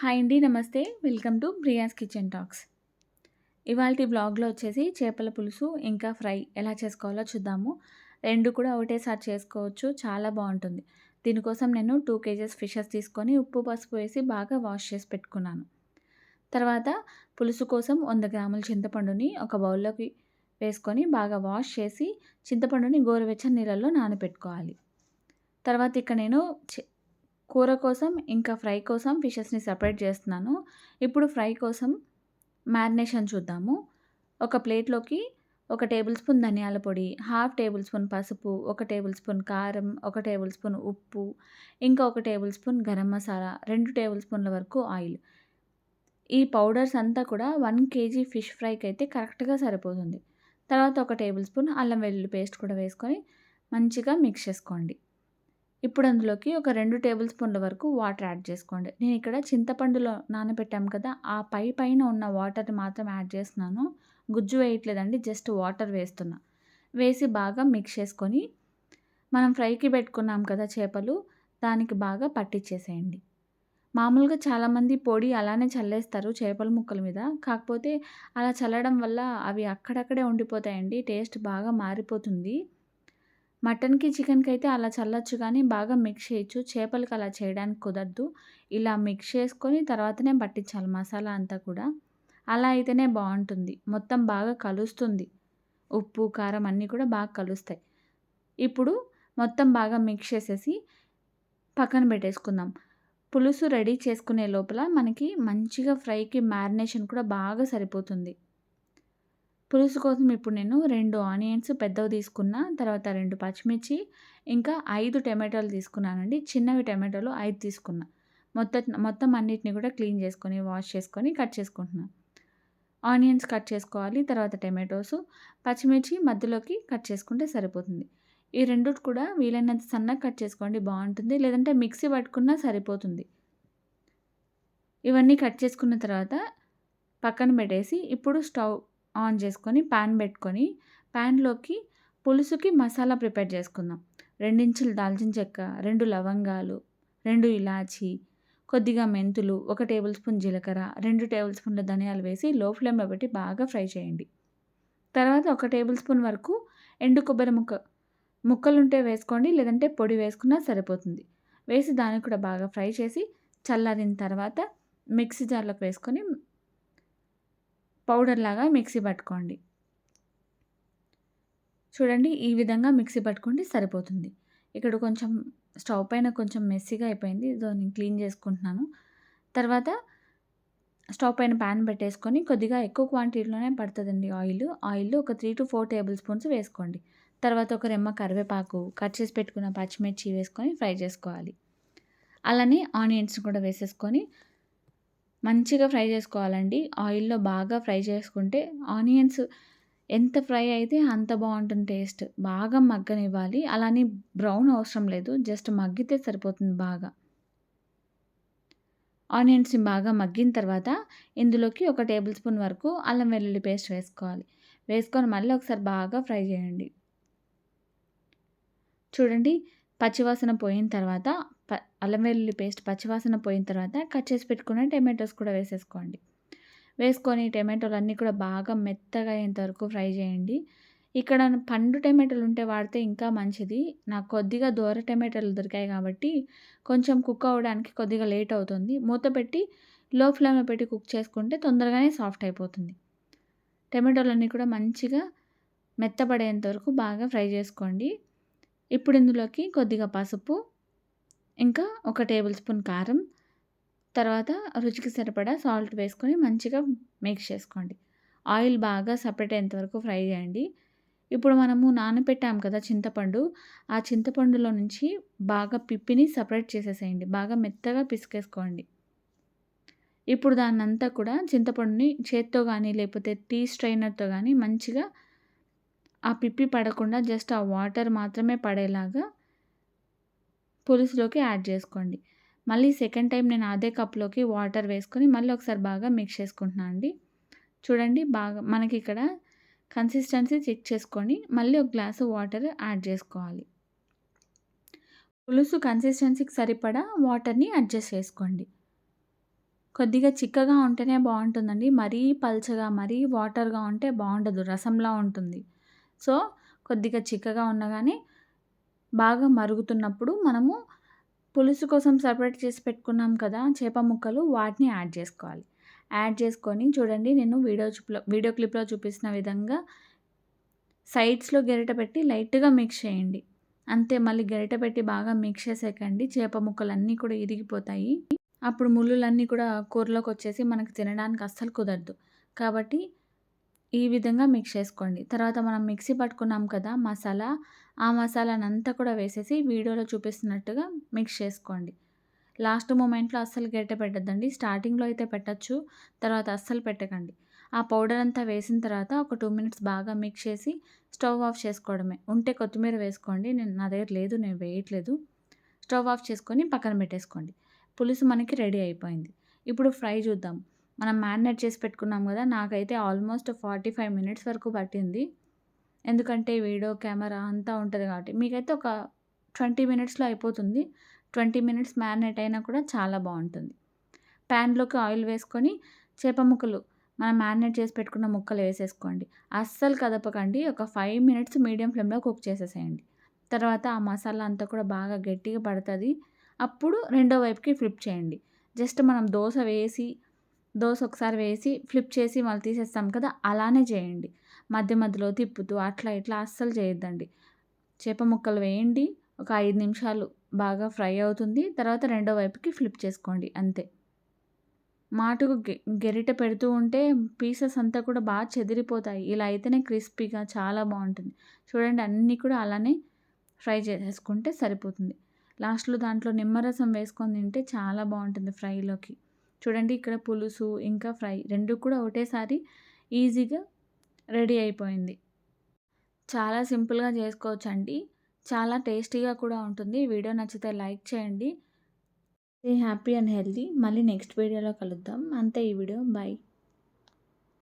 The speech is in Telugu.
హాయ్ అండి. నమస్తే. Welcome to Priya's kitchen talks. ఇవాల్టి వ్లాగ్‌లో వచ్చేసి చేపల పులుసు ఇంకా ఫ్రై ఎలా చేసుకోవాలో చూద్దాము. 2 కూడా ఒకటేసారి చేసుకోవచ్చు. చాలా బావుంటుంది. దీనికోసం నేను 2 కేజెస్ ఫిషెస్ తీసుకొని ఉప్పు, పసుపు వేసి బాగా వాష్ చేసి పెట్టుకున్నాను. తర్వాత పులుసు కోసం 100 గ్రాముల చింతపండుని ఒక బౌల్‌లోకి వేసుకొని బాగా వాష్ చేసి చింతపండుని గోరువెచ్చని నీళ్ళల్లో నానబెట్టుకోవాలి. తర్వాత ఇక్కడ నేను కూర కోసం ఇంకా ఫ్రై కోసం ఫిషెస్‌ని సెపరేట్ చేస్తున్నాను. ఇప్పుడు ఫ్రై కోసం మ్యారినేషన్ చూద్దాము. ఒక ప్లేట్‌లోకి 1 టేబుల్ స్పూన్ ధనియాల పొడి, హాఫ్ టేబుల్ స్పూన్ పసుపు, 1 టేబుల్ స్పూన్ కారం, 1 టేబుల్ స్పూన్ ఉప్పు, ఇంకా 1 table spoon garam masala, 2 table స్పూన్ల వరకు ఆయిల్. ఈ పౌడర్స్ అంతా కూడా 1 కేజీ ఫిష్ ఫ్రైకైతే కరెక్ట్‌గా సరిపోతుంది. తర్వాత 1 టేబుల్ స్పూన్ అల్లం వెల్లుల్లి పేస్ట్ కూడా వేసుకొని మంచిగా మిక్స్ చేసుకోండి. ఇప్పుడు అందులోకి ఒక 2 టేబుల్ స్పూన్ల వరకు వాటర్ యాడ్ చేసుకోండి. నేను ఇక్కడ చింతపండులో నానబెట్టాం కదా! ఆ పైన ఉన్న వాటర్‌ని మాత్రం యాడ్ చేస్తున్నాను. గుజ్జు వేయట్లేదండి. జస్ట్ వాటర్ వేస్తున్నా. వేసి బాగా మిక్స్ చేసుకొని, మనం ఫ్రైకి పెట్టుకున్నాం కదా చేపలు, దానికి బాగా పట్టిచ్చేసేయండి. మామూలుగా చాలామంది పొడి అలానే చల్లేస్తారు చేపల ముక్కల మీద. కాకపోతే అలా చల్లడం వల్ల అవి అక్కడక్కడే ఉండిపోతాయండి. టేస్ట్ బాగా మారిపోతుంది. మటన్‌కి, చికెన్‌కైతే అలా చల్లొచ్చు గానీ, బాగా మిక్స్ చేయొచ్చు. చేపలకి అలా చేయడానికి కుదరదు. ఇలా మిక్స్ చేసుకొని తర్వాతనే పట్టించాలి మసాలా అంతా కూడా. అలా అయితేనే బావుంటుంది. మొత్తం బాగా కలుస్తుంది. ఉప్పు, కారం అన్నీ కూడా బాగా కలుస్తాయి. ఇప్పుడు మొత్తం బాగా మిక్స్ చేసేసి పక్కన పెట్టేసుకుందాం. పులుసు రెడీ చేసుకునే లోపల మనకి మంచిగా ఫ్రైకి మ్యారినేషన్ కూడా బాగా సరిపోతుంది. పులుసు కోసం ఇప్పుడు నేను 2 ఆనియన్స్ పెద్దవి తీసుకున్నా. తర్వాత 2 పచ్చిమిర్చి, ఇంకా 5 టమాటాలు తీసుకున్నానండి. చిన్నవి టమాటాలు 5 తీసుకున్నా. మొత్తం అన్నిటిని కూడా క్లీన్ చేసుకొని, వాష్ చేసుకొని కట్ చేసుకుంటున్నా. ఆనియన్స్ కట్ చేసుకోవాలి. తర్వాత టమాటోసు, పచ్చిమిర్చి మధ్యలోకి కట్ చేసుకుంటే సరిపోతుంది. ఈ రెండిటి కూడా వీలైనంత సన్నగా కట్ చేసుకోండి బావుంటుంది. లేదంటే మిక్సీ పట్టుకున్నా సరిపోతుంది. ఇవన్నీ కట్ చేసుకున్న తర్వాత పక్కన పెట్టేసి ఇప్పుడు స్టవ్ ఆన్ చేసుకొని పాన్ పెట్టుకొని, పాన్‌లోకి పులుసుకి మసాలా ప్రిపేర్ చేసుకుందాం. 2 ఇంచులు దాల్చిన చెక్క, 2 లవంగాలు, 2 ఇలాచీ, కొద్దిగా మెంతులు, 1 టేబుల్ స్పూన్ జీలకర్ర, 2 టేబుల్ స్పూన్ల ధనియాలు వేసి లో ఫ్లేమ్‌లో పెట్టి బాగా ఫ్రై చేయండి. తర్వాత 1 టేబుల్ స్పూన్ వరకు ఎండు కొబ్బరి ముక్కలుంటే వేసుకోండి. లేదంటే పొడి వేసుకున్నా సరిపోతుంది. వేసి దాన్ని కూడా బాగా ఫ్రై చేసి చల్లారిన తర్వాత మిక్సీ జార్‌లోకి వేసుకొని పౌడర్‌లాగా మిక్సీ పట్టుకోండి. చూడండి ఈ విధంగా మిక్సీ పట్టుకుంటే సరిపోతుంది. ఇక్కడ కొంచెం స్టవ్ పైన కొంచెం మెస్సీగా అయిపోయింది. నేను క్లీన్ చేసుకుంటున్నాను. తర్వాత స్టవ్ పైన పాన్ పెట్టేసుకొని కొద్దిగా ఎక్కువ క్వాంటిటీలోనే పడతదండి ఆయిల్. ఆయిల్ ఒక 3-4 టేబుల్ స్పూన్స్ వేసుకోండి. తర్వాత ఒక రెమ్మ కరివేపాకు, కట్ చేసి పెట్టుకున్న పచ్చిమిర్చి వేసుకొని ఫ్రై చేసుకోవాలి. అలానే ఆనియన్స్ కూడా వేసేసుకొని మంచిగా ఫ్రై చేసుకోవాలండి. ఆయిల్‌లో బాగా ఫ్రై చేసుకుంటే ఆనియన్స్ ఎంత ఫ్రై అయితే అంత బావుంటుంది టేస్ట్. బాగా మగ్గనివ్వాలి. అలా అని బ్రౌన్ అవసరం లేదు. జస్ట్ మగ్గితే సరిపోతుంది బాగా. ఆనియన్స్‌ని బాగా మగ్గిన తర్వాత ఇందులోకి 1 టేబుల్ స్పూన్ వరకు అల్లం వెల్లుల్లి పేస్ట్ వేసుకోవాలి. వేసుకొని మళ్ళీ ఒకసారి బాగా ఫ్రై చేయండి. చూడండి పచ్చివాసన పోయిన తర్వాత అల్లం వెల్లుల్లి పేస్ట్ పచ్చివాసన పోయిన తర్వాత కట్ చేసి పెట్టుకున్న టమాటోస్ కూడా వేసేసుకోండి. వేసుకొని టమాటోలన్నీ కూడా బాగా మెత్తగా అయ్యేంత వరకు ఫ్రై చేయండి. ఇక్కడ పండు టమాటాలు ఉంటే వాడితే ఇంకా మంచిది. నాకు కొద్దిగా దూర టమాటాలు దొరికాయి కాబట్టి కొంచెం కుక్ అవ్వడానికి కొద్దిగా లేట్ అవుతుంది. మూత పెట్టి లో ఫ్లేమ్‌లో పెట్టి కుక్ చేసుకుంటే తొందరగానే సాఫ్ట్ అయిపోతుంది. టమాటోలన్నీ కూడా మంచిగా మెత్తబడేంత వరకు బాగా ఫ్రై చేసుకోండి. ఇప్పుడు ఇందులోకి కొద్దిగా పసుపు, ఇంకా 1 టేబుల్ స్పూన్ కారం, తర్వాత రుచికి సరిపడా సాల్ట్ వేసుకొని మంచిగా మిక్స్ చేసుకోండి. ఆయిల్ బాగా సెపరేట్ అయ్యేంత వరకు ఫ్రై చేయండి. ఇప్పుడు మనము నానబెట్టాం కదా చింతపండు, ఆ చింతపండులో నుంచి బాగా పిప్పిని సెపరేట్ చేసేసేయండి. బాగా మెత్తగా పిసికేసుకోండి. ఇప్పుడు దాన్నంతా కూడా చింతపండుని చేత్తో గానీ, లేకపోతే టీ స్ట్రైనర్‌తో గానీ మంచిగా ఆ పిప్పి పడకుండా జస్ట్ ఆ వాటర్ మాత్రమే పడేలాగా పులుసులోకి యాడ్ చేసుకోండి. మళ్ళీ సెకండ్ టైమ్ నేను అదే కప్‌లోకి వాటర్ వేసుకొని మళ్ళీ ఒకసారి బాగా మిక్స్ చేసుకుంటున్నా అండి. చూడండి బాగా మనకిక్కడ కన్సిస్టెన్సీ చెక్ చేసుకొని మళ్ళీ ఒక గ్లాసు వాటర్ యాడ్ చేసుకోవాలి. పులుసు కన్సిస్టెన్సీకి సరిపడా వాటర్‌ని అడ్జస్ట్ చేసుకోండి. కొద్దిగా చిక్కగా ఉంటేనే బావుంటుందండి. మరీ పల్చగా, మరీ వాటర్‌గా ఉంటే బావుండదు. రసంలా ఉంటుంది. సో, కొద్దిగా చిక్కగా ఉన్నా గానీ, బాగా మరుగుతున్నప్పుడు మనము పులుసు కోసం సెపరేట్ చేసి పెట్టుకున్నాం కదా! చేప ముక్కలు వాటిని యాడ్ చేసుకోవాలి. యాడ్ చేసుకొని చూడండి నేను వీడియో క్లిప్‌లో చూపిస్తున్న విధంగా సైడ్స్‌లో గరిటె పెట్టి లైట్‌గా మిక్స్ చేయండి. అంతే మళ్ళీ గరిటె పెట్టి బాగా మిక్స్ చేసేయకండి. చేప ముక్కలన్నీ కూడా ఇరిగిపోతాయి. అప్పుడు ముల్లులన్నీ కూడా కూరలోకొచ్చేసి మనకు తినడానికి అస్సలు కుదరదు. కాబట్టి ఈ విధంగా మిక్స్ చేసుకోండి. తర్వాత మనం మిక్సీ పట్టుకున్నాం కదా మసాలా, ఆ మసాలానంతా కూడా వేసేసి వీడియోలో చూపిస్తున్నట్టుగా మిక్స్ చేసుకోండి. లాస్ట్ మొమెంట్‌లో అస్సలు గరిటె పెట్టొద్దండి. స్టార్టింగ్‌లో అయితే పెట్టొచ్చు. తర్వాత అస్సలు పెట్టకండి. ఆ పౌడర్ అంతా వేసిన తర్వాత ఒక 2 మినిట్స్ బాగా మిక్స్ చేసి స్టవ్ ఆఫ్ చేసుకోవడమే. ఉంటే కొత్తిమీర వేసుకోండి. నా దగ్గర లేదు. నేను వేయట్లేదు. స్టవ్ ఆఫ్ చేసుకొని పక్కన పెట్టేసుకోండి. పులుసు మనకి రెడీ అయిపోయింది. ఇప్పుడు ఫ్రై చూద్దాం. మనం మ్యారినేట్ చేసి పెట్టుకున్నాం గదా! నాకైతే ఆల్మోస్ట్ 45 మినిట్స్ వరకు పట్టింది. ఎందుకంటే వీడియో, కెమెరా అంతా ఉంటది కాబట్టి. మీకైతే ఒక 20 మినిట్స్‌లో అయిపోతుంది. 20 మినిట్స్ మ్యారినేట్ అయినా కూడా చాలా బావుంటుంది. ప్యాన్‌లోకి ఆయిల్ వేసుకొని చేప ముక్కలు మనం మ్యారినేట్ చేసి పెట్టుకున్న ముక్కలు వేసేసుకోండి. అస్సలు కదపకండి. ఒక 5 మినిట్స్ మీడియం ఫ్లేమ్‌లో కుక్ చేసేసేయండి. తర్వాత ఆ మసాలా అంతా కూడా బాగా గట్టిగా పడతది. అప్పుడు రెండో వైపుకి ఫ్లిప్ చేయండి. జస్ట్ మనం దోస ఒకసారి వేసి ఫ్లిప్ చేసి మళ్ళీ తీసేస్తాం కదా! అలానే చేయండి. మధ్య మధ్యలో తిప్పుతూ అట్లా ఇట్లా అస్సలు చేయొద్దండి. చేప ముక్కలు వేయండి. ఒక 5 నిమిషాలు బాగా ఫ్రై అవుతుంది. తర్వాత రెండో వైపుకి ఫ్లిప్ చేసుకోండి అంతే. మాటుకు గెరిటె పెడుతూ ఉంటే పీసెస్ అంతా కూడా చెదిరిపోతాయి. ఇలా అయితేనే క్రిస్పీగా చాలా బావుంటుంది. చూడండి అన్నీ కూడా అలానే ఫ్రై చేసేసుకుంటే సరిపోతుంది. లాస్ట్‌లో దాంట్లో నిమ్మరసం వేసుకొని తింటే చాలా బావుంటుంది ఫ్రైలోకి. చూడండి ఇక్కడ పులుసు, ఇంకా ఫ్రై 2 కూడా ఒకటేసారి ఈజీగా రెడీ అయిపోయింది. చాలా సింపుల్‌గా చేసుకోవచ్చండి. చాలా టేస్టీగా కూడా ఉంటుంది. వీడియో నచ్చితే లైక్ చేయండి. Stay happy and healthy. మళ్ళీ నెక్స్ట్ వీడియోలో కలుద్దాం. అంతే ఈ వీడియో. బై.